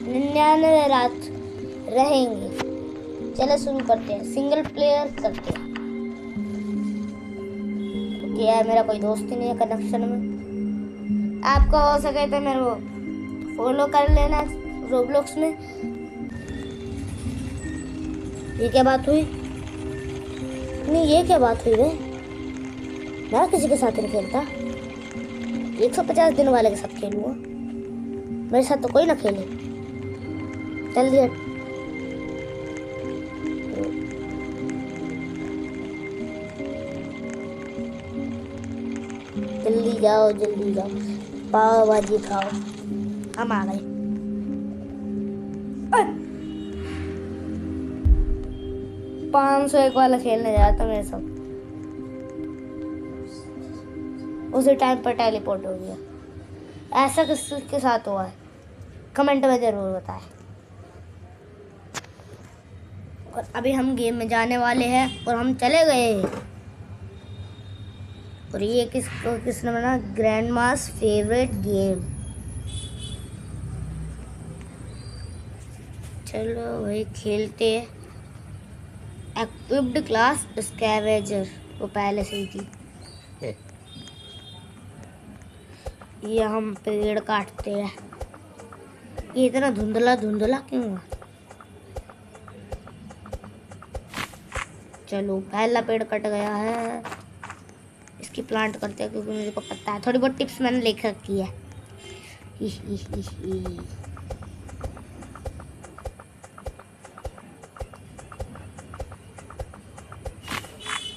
99 रात रहेंगे। चलो शुरू करते हैं, सिंगल प्लेयर करते हैं। क्योंकि यार मेरा कोई दोस्त ही नहीं है कनेक्शन में। आपको हो सके तो मेरे को फॉलो कर लेना रोब्लॉक्स में। ये क्या बात हुई? नहीं, ये क्या बात हुई वे? मैं किसी के साथ नहीं खेलता। 150 दिन वाले के साथ खेलूंगा, मेरे साथ तो कोई ना खेले। चल दिया। जल्दी जाओ, जल्दी जाओ, पाव भाजी खाओ। हम आ गए। 501 वाला खेलने जाता मेरे साथ। उसी टाइम पर टेलीपोर्ट हो गया। ऐसा किसके साथ हुआ है कमेंट में जरूर बताएं। और अभी हम गेम में जाने वाले हैं और हम चले गए। और ये किसने बना? ग्रैंड मास फेवरेट गेम। चलो भाई खेलते हैं। एक्विप्ड क्लास स्कैवेंजर, वो पहले से ही थी। ये हम पेड़ काटते हैं। ये इतना धुंधला धुंधला क्यों है? चलो पहला पेड़ कट गया है, इसकी प्लांट करते हैं क्योंकि मुझे को पता है, थोड़ी बहुत टिप्स मैंने लिख रखी है।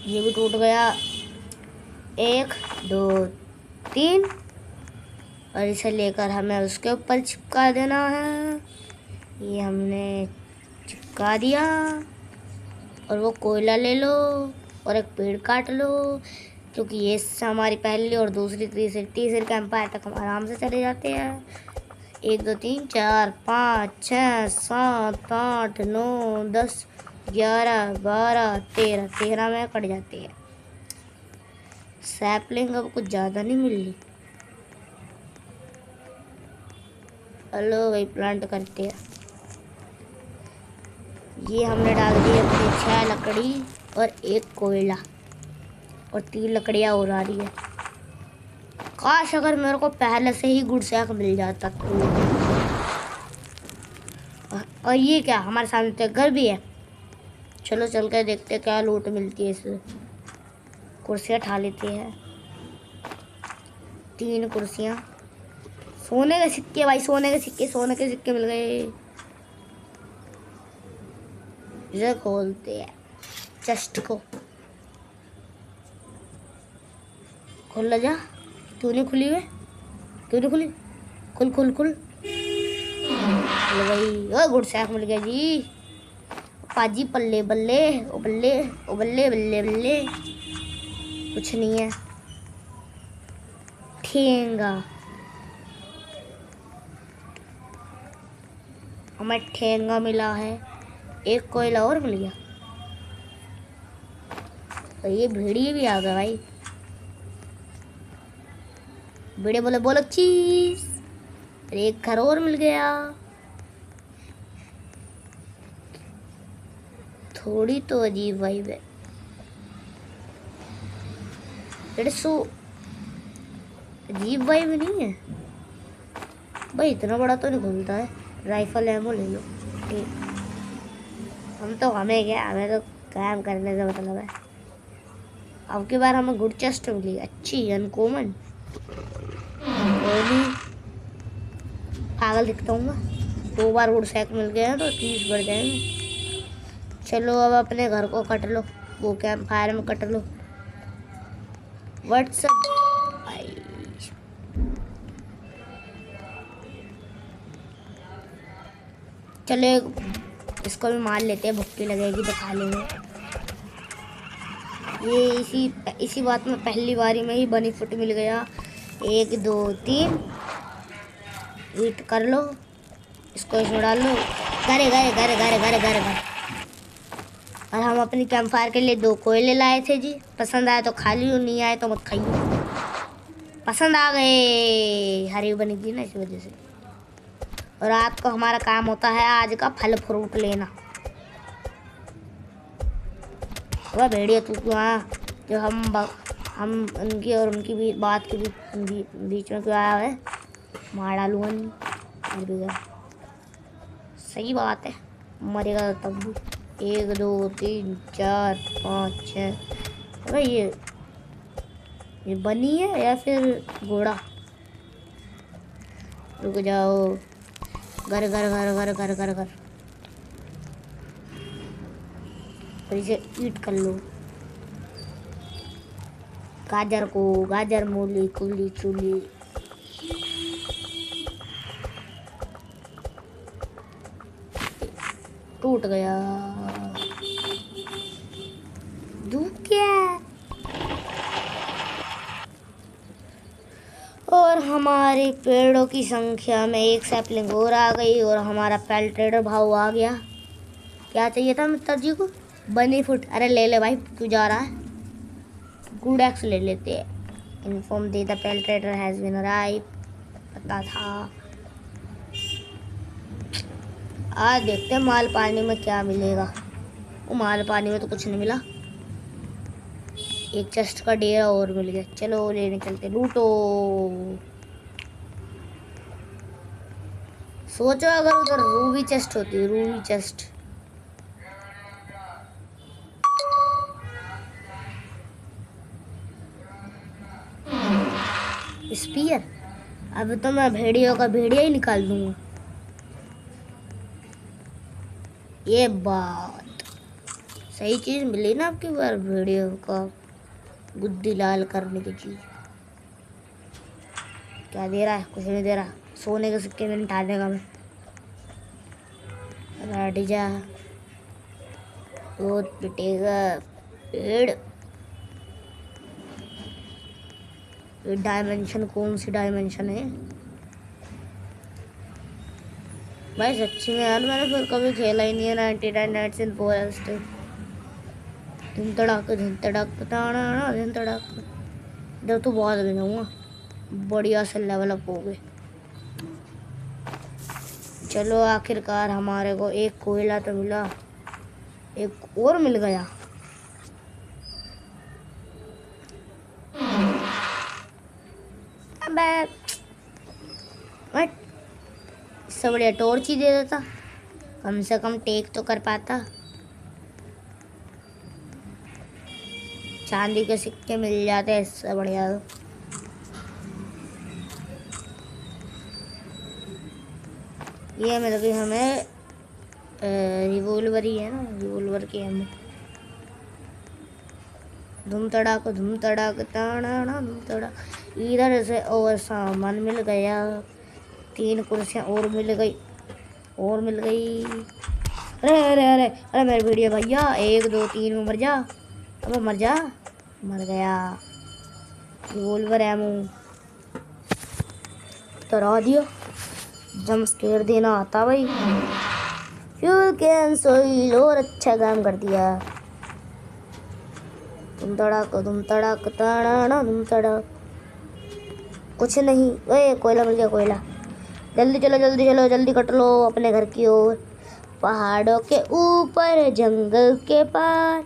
ये भी टूट गया। 1 2 3। और इसे लेकर हमें उसके ऊपर चिपका देना है। ये हमने चिपका दिया। और वो कोयला ले लो और एक पेड़ काट लो, क्योंकि ये हमारी पहली और दूसरी तीसरी कैंपफायर तक हम आराम से चले जाते हैं। 1 2 3 4 5 6 7 8 9 10 11 12 13 13 में कट जाती है। सैपलिंग अब कुछ ज़्यादा नहीं मिल रही। हेलो भाई, प्लांट करते हैं। ये हमने डाल दी अपनी 6 लकड़ी और 1 कोयला और 3 लकड़ियाँ और आ रही है। काश अगर मेरे को पहले से ही गुड़ सैक मिल जाता तो। और ये क्या, हमारे सामने तो घर भी है। चलो चल कर देखते हैं क्या लूट मिलती है इससे। कुर्सियाँ उठा लेते हैं। 3 कुर्सियाँ। सोने के सिक्के भाई, सोने के सिक्के मिल गए। इसे खोलते हैं चेस्ट को। खोल जा। क्यों नहीं खुली हुई? क्यों नहीं खुली? खुल खुल खुल। मिल गई। ओ गुड सैक मिल गया जी। पाजी पल्ले बल्ले ओ बल्ले ओ बल्ले बल्ले बल्ले। कुछ नहीं है। ठेंगा। हमें ठेंगा मिला है। 1 कोयला और मिल गया। तो ये भेड़िए भी आ गया भाई। भेड़िए बोले बोलो चीज। 1 घर और मिल गया। थोड़ी तो अजीब वाइब है। 150 अजीब वाइब नहीं है भाई, इतना बड़ा तो नहीं घूमता है। राइफल एमो ले लो। हम तो हमें क्या, हमें तो काम करने से मतलब है। अब की बार हमें गुड चेस्ट मिली अच्छी अनकॉमन। पागल दिखता हूँ मैं। 2 बार गुड सैक मिल गया तो 30 बढ़ जाएंगे। चलो अब अपने घर को कट लो, वो कैंप फायर में कट लो। व्हाट्सअप चलो इसको भी मार लेते हैं, भुक्की लगेगी तो खा लेंगे। ये इसी बात में पहली बारी में ही बनी फुट मिल गया। 1 2 3 ईट कर लो, इसको इसमें डाल लो। घरे घरे घरे घरे घरे घरे घरे। और हम अपनी कैंप फायर के लिए 2 कोयले लाए थे जी। पसंद आए तो खा लियो, नहीं आए तो मत खाइयो। पसंद आ गए, हरी बनेगी ना इस वजह से। और रात को हमारा काम होता है आज का फल फ्रूट लेना। वह भेड़िया तू क्यों आया? जो हम उनकी और उनकी भी बात के बीच में क्यों आया है? मार डालूंगा नहीं। सही बात है, मरेगा तब भी। 1 2 3 4 5 6। अरे ये बनी है या फिर घोड़ा? रुक जाओ। घर घर घर घर घर घर घर और इसे ईट कर लो। गाजर मूली कुली चूली। टूट गया। धूप क्या? और हमारे पेड़ों की संख्या में 1 सैपलिंग और आ गई और हमारा पेल्टेडर भाव आ गया। क्या चाहिए था मिस्टर जी को? बनी फुट। अरे ले ले भाई, क्यों जा रहा है? गुड एक्स ले लेते हैं। इन्फॉर्म दे द पेल्टेडर हैज बीन अराइव। पता था। आज देखते हैं माल पानी में क्या मिलेगा। वो माल पानी में तो कुछ नहीं मिला। एक चेस्ट का डेरा और मिल गया। चलो लेने चलते। लूटो। सोचो अगर उधर रूबी चेस्ट होती। Ruby chest. स्पीयर। अब तो मैं भेड़ियों का भेड़िया ही निकाल दूंगा। ये बात सही चीज मिली ना आपकी बार। भेड़ियों का गुद्दी लाल करने की चीज। क्या दे रहा है? कुछ नहीं दे रहा। सोने के सिक्के में निकाल देगा मैं। बैठ जा। वो पिटेगा पेड़। ये डायमेंशन कौन सी डायमेंशन है भाई? सच्ची में यार मैंने फिर कभी खेला ही नहीं है 99 नाइट्स इन फॉरेस्ट। धुन तड़ाक धुन तड़ाक धुन तड़ाक। इधर तो बहुत भी जाऊँगा। बढ़िया से लेवल अप हो गए। चलो आखिरकार हमारे को एक कोयला तो मिला। एक और मिल गया। अबे इससे बढ़िया टॉर्च ही दे देता। कम से कम टेक तो कर पाता। चांदी के सिक्के मिल जाते हैं इससे बढ़िया। ये मिल गई हमें रिवॉल्वर ही है ना। रिवॉल्वर की हमें धूम तड़ाक ताना धूम तड़ाक। इधर से और सामान मिल गया। 3 कुर्सियाँ और मिल गई। अरे अरे अरे अरे मेरे वीडियो भैया 1 2 3 में मर जा। अब मर जा। मर गया। रिवॉल्वर एमो तरा दिया। जम स्केयर देना आता भाई। फ्यूल कैन सोइल और अच्छा काम कर दिया। धूम तड़ाक ताना धूम तड़ाक। कुछ नहीं। ओए कोयला मिल गया। कोयला जल्दी चलो जल्दी कट लो अपने घर की ओर। पहाड़ों के ऊपर जंगल के पार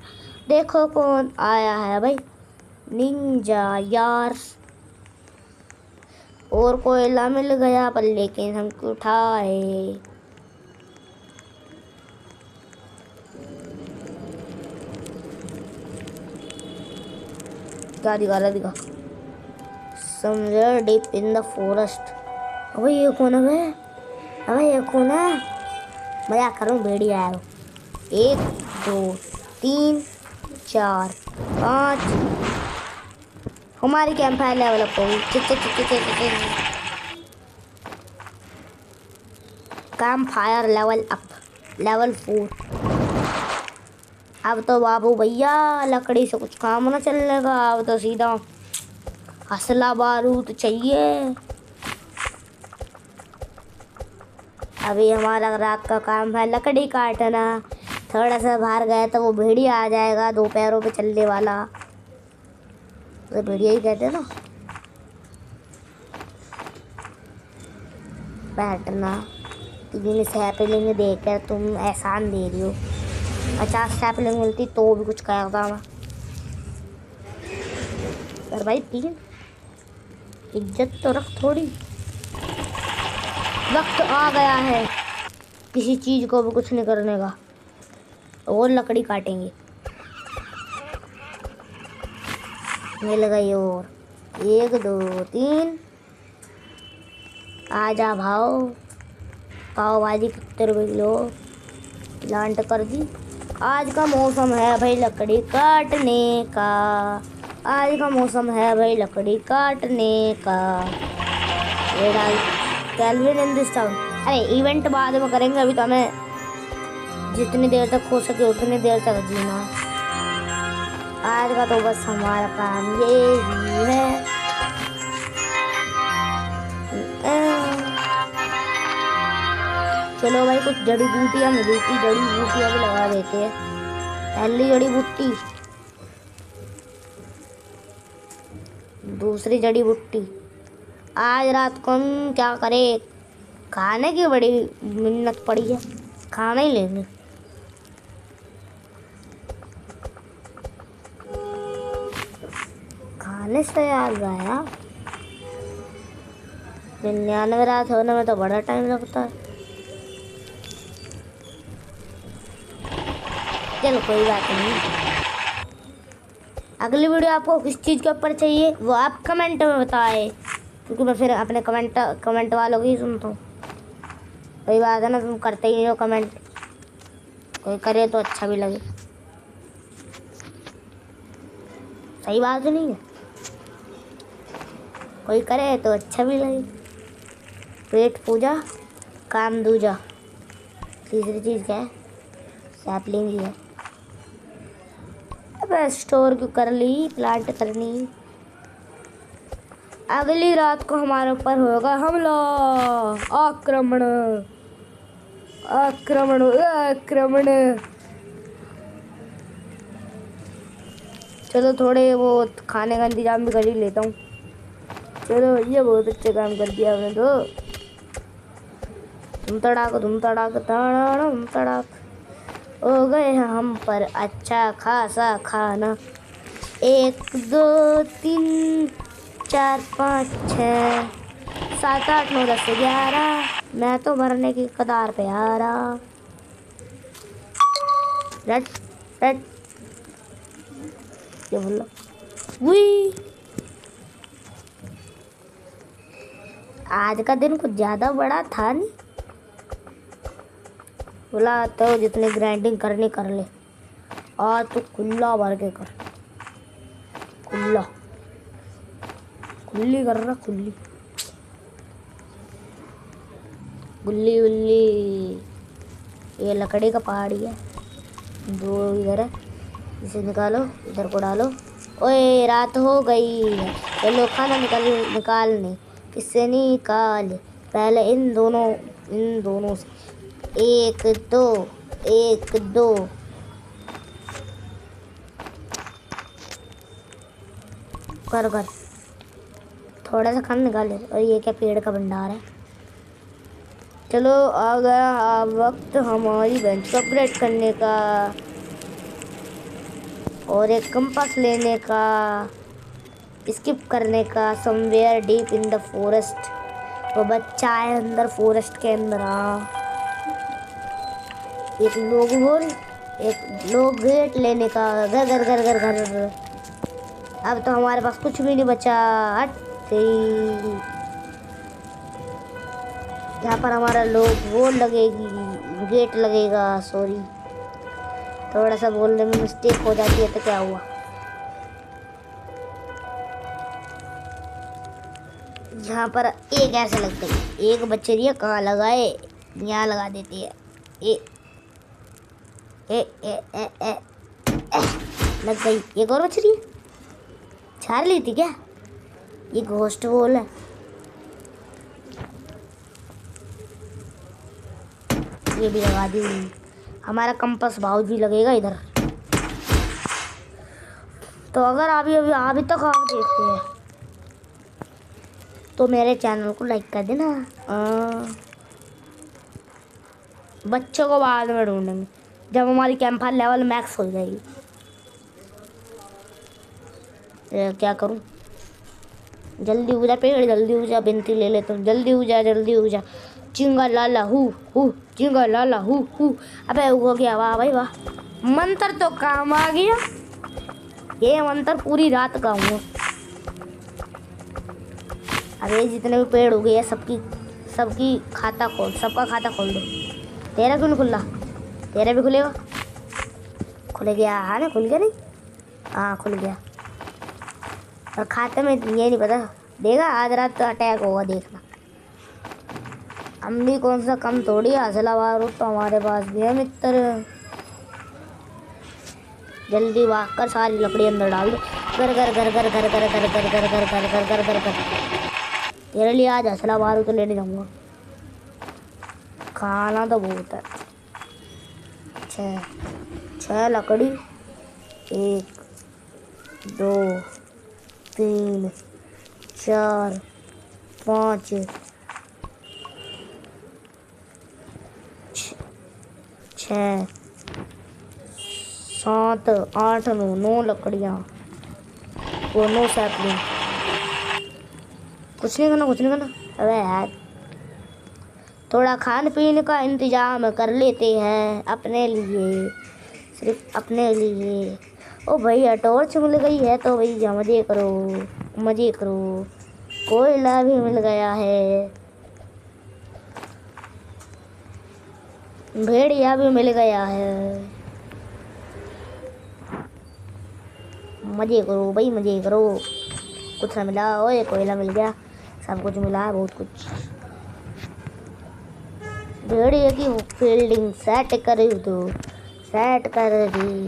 देखो कौन आया है भाई। निंजा यार। और कोयला मिल गया पर लेकिन हम क्यों उठाए? क्या दिखा somewhere deep in the forest. अबे ये कौन है? अबे ये कौन है? मजाक करूँ भेड़िया है। 1 2 3 4 5। हमारी कैंप फायर लेवल अप हो गई। Camp fire level up level 4। अब तो बाबू भैया लकड़ी से कुछ काम ना चलेगा। अब तो सीधा हसला बारूद चाहिए। अभी हमारा रात का काम है लकड़ी काटना। थोड़ा सा बाहर गया तो वो भेड़िया आ जाएगा 2 पैरों पे चलने वाला। तो भेड़िया ही कहते हैं ना। बैठना तीन सैपलिंग देकर तुम एहसान दे रही हो। 50 सैपलिंग मिलती तो भी कुछ करता मैं। पर भाई 3 इज्जत तो रख थोड़ी। वक्त आ गया है किसी चीज को भी कुछ नहीं करने का। और लकड़ी काटेंगे। मिल गई और 1 2 3। आजा भाओ। पाव भाजी कितने रुपए किलो लांट कर दी। आज का मौसम है भाई लकड़ी काटने का। आज का मौसम है भाई लकड़ी काटने का। ये डाल कैल्विन इन दिस टाउन। अरे इवेंट बाद में करेंगे, अभी तो हमें जितनी देर तक हो सके उतनी देर तक जीना। आज का तो बस हमारा काम ये ही है। चलो भाई कुछ जड़ी बूटियाँ मिली थी, जड़ी बूटियाँ भी लगा देते हैं। पहली जड़ी बूटी, दूसरी जड़ी बूटी। आज रात को हम क्या करें? खाने की बड़ी मिन्नत पड़ी है, खाना ही लेंगे। खाने से याद आया 99 रात होने में तो बड़ा टाइम लगता है। चलो कोई बात नहीं। अगली वीडियो आपको किस चीज़ के ऊपर चाहिए वो आप कमेंट में बताएं, क्योंकि मैं फिर अपने कमेंट वालों की ही सुनता हूँ। कोई बात है ना, तुम करते ही नहीं हो कमेंट। कोई करे तो अच्छा भी लगे। सही बात नहीं है? कोई करे तो अच्छा भी लगे। पेट पूजा काम दूजा। तीसरी चीज़ क्या है? सैपलिंग ही है। अब स्टोर क्यों कर ली, प्लांट करनी। अगली रात को हमारे ऊपर होगा हमला। आक्रमण आक्रमण आक्रमण। चलो थोड़े वो खाने का इंतजाम भी कर ही लेता हूँ। चलो ये बहुत अच्छे काम कर दिया आपने तो। धूम तड़ाक धूम तड़ाक हो गए हम पर अच्छा खासा खाना। 1 2 3 4 5 6 7 8 9 10 11। मैं तो मरने की कतार पे आ रहा। रट रट ये बोलो वही। आज का दिन कुछ ज़्यादा बड़ा था नहीं। बोला तो जितनी ग्राइंडिंग करनी कर ले। आज तो खुला भर के कर। खुला खुली कर रहा, खुली गुल्ली गुल्ली। ये लकड़ी का पहाड़ी है, 2 इधर है, इसे निकालो, इधर को डालो। ओए रात हो गई है, चलो खाना निकालने। किससे निकाल? पहले इन दोनों से। 1 2 1 2। कर थोड़ा सा खाना निकाले। और ये क्या पेड़ का भंडार है। चलो आ गया वक्त हमारी बेंच को अपग्रेड करने का और एक कंपास लेने का, स्किप करने का। Somewhere deep in the forest. वो बच्चा है अंदर फॉरेस्ट के अंदर। एक लोग गेट लेने का। घर घर घर घर घर। अब तो हमारे पास कुछ भी नहीं बचा। यहाँ पर हमारा वो लगेगी, गेट लगेगा। सॉरी, थोड़ा सा बोलने में मिस्टेक हो जाती है तो क्या हुआ। यहाँ पर एक ऐसे लग गई, एक बच्चरिया कहाँ लगाए, यहाँ लगा देती है। लग गई। एक और बच्चरी छाड़ ली थी क्या? ये घोस्ट बोल है। ये भी लगा दी। हमारा कंपास बाउज भी लगेगा इधर। तो अगर अभी तक आप देखते हैं तो मेरे चैनल को लाइक कर देना। बच्चों को बाद में ढूंढेंगे जब हमारी कैंपफायर लेवल मैक्स हो जाएगी। क्या करूं? जल्दी हो जा पेड़, जल्दी हो जा, बिनती ले लेता हूँ, जल्दी हो जा, जल्दी हो जा। चिंगा लाला हु चिंगा लाला हु। अबे हो गया, वाह भाई वाह, मंत्र तो काम आ गया। ये मंत्र पूरी रात का हूँ। अरे जितने भी पेड़ हो गए सबकी खाता खोल, सबका खाता खोल दो। तेरा क्यों नहीं खुला? तेरा भी खुलेगा? खुल गया है ना? खुल गया नहीं? हाँ खुल गया। और खाते में ये नहीं पता देगा, आज रात तो अटैक होगा देखना। हम भी कौन सा कम थोड़ी हौसला बारूद तो हमारे पास भी है मित्र। जल्दी भाग कर सारी लकड़ी अंदर डाल दो। कर कर कर कर कर कर कर कर कर कर कर कर कर कर कर। तेरे लिए आज हौसला बारूद तो लेने जाऊंगा। खाना तो बहुत है। छह लकड़ी, 1 2 3 4 5 6 7 8 9 लकड़ियाँ, वो 9 सैपलिंग। कुछ नहीं करना। अबे यार थोड़ा खान पीने का इंतजाम कर लेते हैं अपने लिए, सिर्फ अपने लिए। ओ भैया टॉर्च मिल गई है तो भैया मजे करो। कोयला भी मिल गया है, भेड़िया भी मिल गया है। मजे करो भाई, मजे करो। कुछ ना मिला, ओए कोयला मिल गया, सब कुछ मिला, बहुत कुछ। भेड़िया की फील्डिंग सेट कर दी।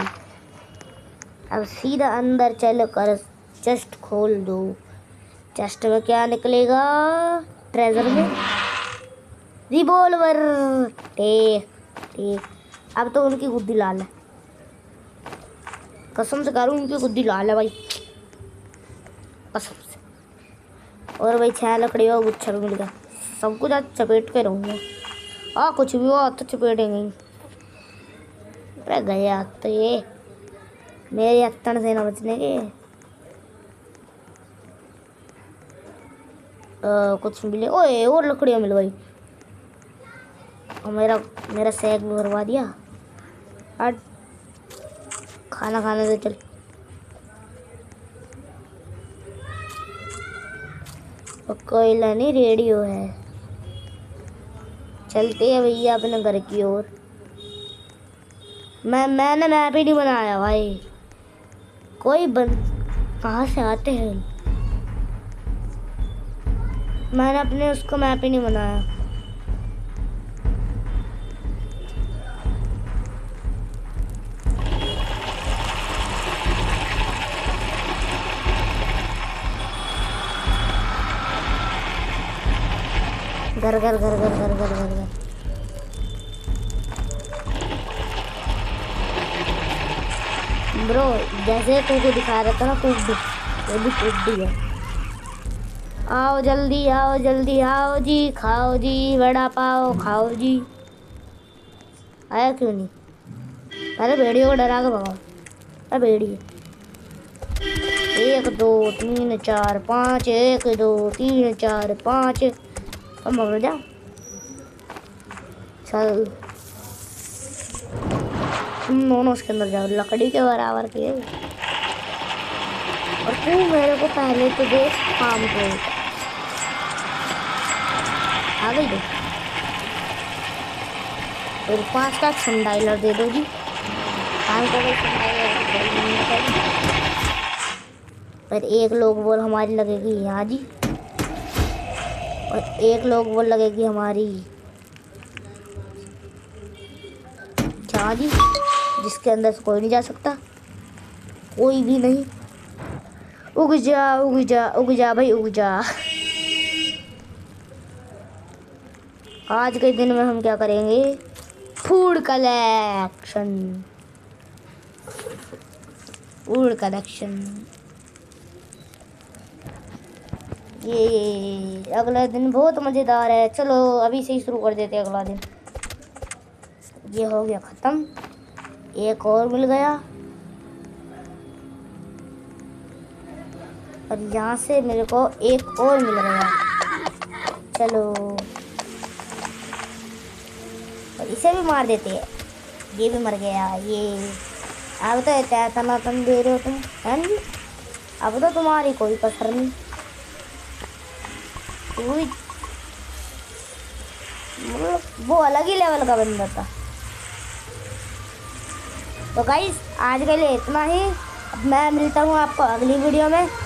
अब सीधा अंदर चल कर चेस्ट खोल दो। चेस्ट में क्या निकलेगा? ट्रेजर में रिवॉल्वर। ठीक। अब तो उनकी गुद्दी लाल है, कसम से करूँ उनकी गुद्दी लाल है भाई, कसम से। और भाई 6 लकड़ियों का गुच्छा भी मिल गया। सब कुछ आज चपेट के रहूँगा। कुछ भी हो तो चपेटेंगे। अरे गया तो ये मेरे हत्थन से ना बचने के। कुछ मिले। ओए और लकड़ियाँ मिल गई। और मेरा सैक भी भरवा दिया। हट खाना खाने दे चल। कोयला नहीं रेडियो है। चलते हैं भैया अपने घर की ओर। मैंने मैप ही नहीं बनाया भाई। कहाँ से आते हैं? मैंने अपने उसको मैप ही नहीं बनाया। घर। ब्रो जैसे तुमको दिखा रहा था ना, वो भी कूद है। आओ जल्दी आओ जी, खाओ जी वड़ा पाव, खाओ जी। आया क्यों नहीं? अरे भेड़ियों को डरा के भगाओ। अरे भेड़िए 1 2 3 4 5 1 2 3 4 5। अब मर जा चल। तुम दोनों उसके अंदर जाओ, लकड़ी के बराबर के। और तू मेरे को पहले तो दे काम को। आ गई दे। और 5 का सनडाइलर दे दो जी। काम को पर 1 लोग बोल हमारी लगेगी यहाँ जी, और 1 लोग बोल लगेगी हमारी जहाँ जी, जिसके अंदर से कोई नहीं जा सकता, कोई भी नहीं। उग जा भाई उग जा। आज के दिन में हम क्या करेंगे? Food collection. ये अगला दिन बहुत मज़ेदार है। चलो अभी से ही शुरू कर देते हैं अगला दिन। ये हो गया ख़त्म। एक और मिल गया और यहाँ से मेरे को एक और मिल गया। चलो और इसे भी मार देते हैं। ये भी मर गया। ये अब तो इतना तुम दे रहे हो तुम, है नहीं? अब तो तुम्हारी कोई कसर नहीं। मतलब वो अलग ही लेवल का बंदा था। तो गाइस आज के लिए इतना ही। अब मैं मिलता हूँ आपको अगली वीडियो में।